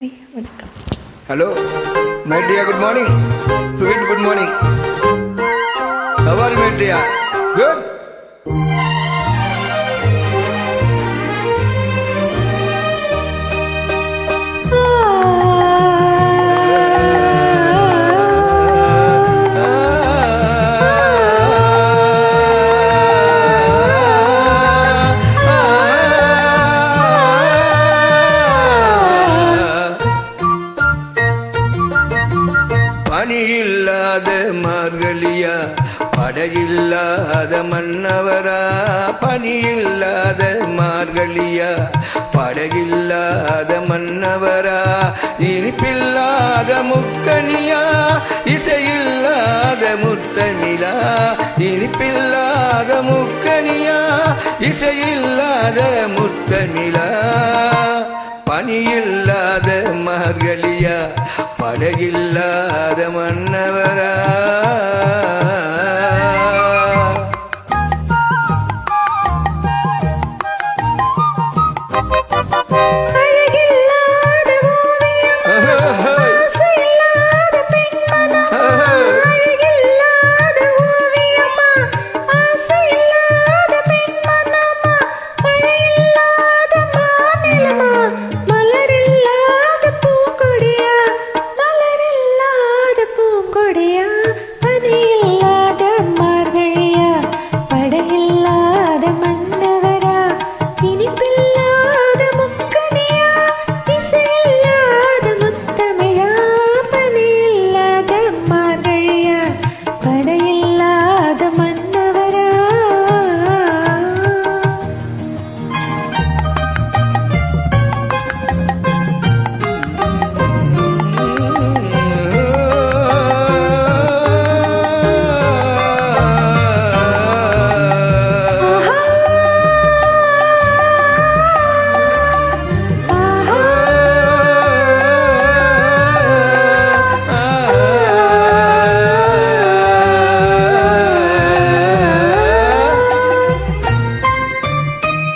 Hello, my dear, good morning. Sweet, good morning. How are you, my dear? Good? பணியில்லாத மார்கழியா, படையில்லாத மன்னவரா. பணியில்லாத மார்கழியா, படையில்லாத மன்னவரா. இனிப்பில்லாத முக்கனியா, இசையில்லாத முத்தமிழா. இனிப்பில்லாத முக்கனியா, இசையில்லாத முத்தமிழா. பணியில்லாத மார்கழியா, படகில்லாத மன்னவரா.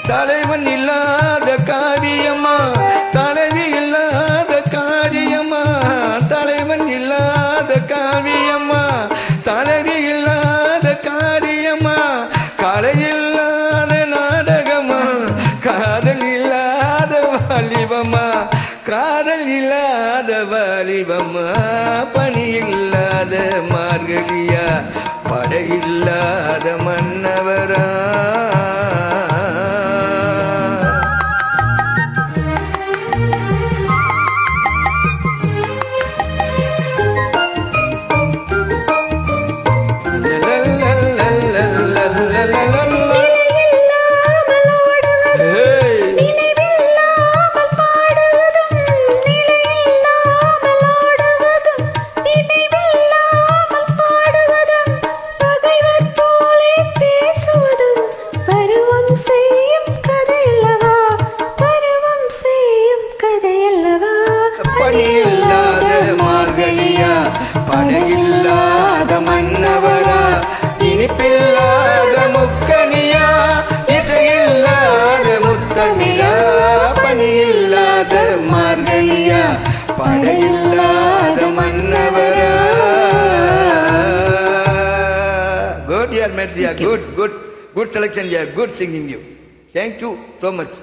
தலைவன் இல்லாத காரியமா, தலைவி இல்லாத காரியமா. தலைவன் இல்லாத காவியமா, தலைவி இல்லாத காரியமா. கலை இல்லாத நாடகமா, காதல் இல்லாத வாலிபமா. காதல் இல்லாத வாலிபமா. பணி இல்லாத மார்கழியா, படையில்லாத மன்னவரா. பணியில்லாத மார்கழியா, படையில்லாத மன்னவரா. இனிப்பில்லாத முக்கனியா, இசையில்லாத முத்தமிழா. பணியில்லாத மார்கழியா, படையில்லாத மன்னவரா. Good, dear Medria. Good selection, dear. Good singing you. Thank you so much.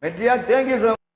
Medria, thank you so much.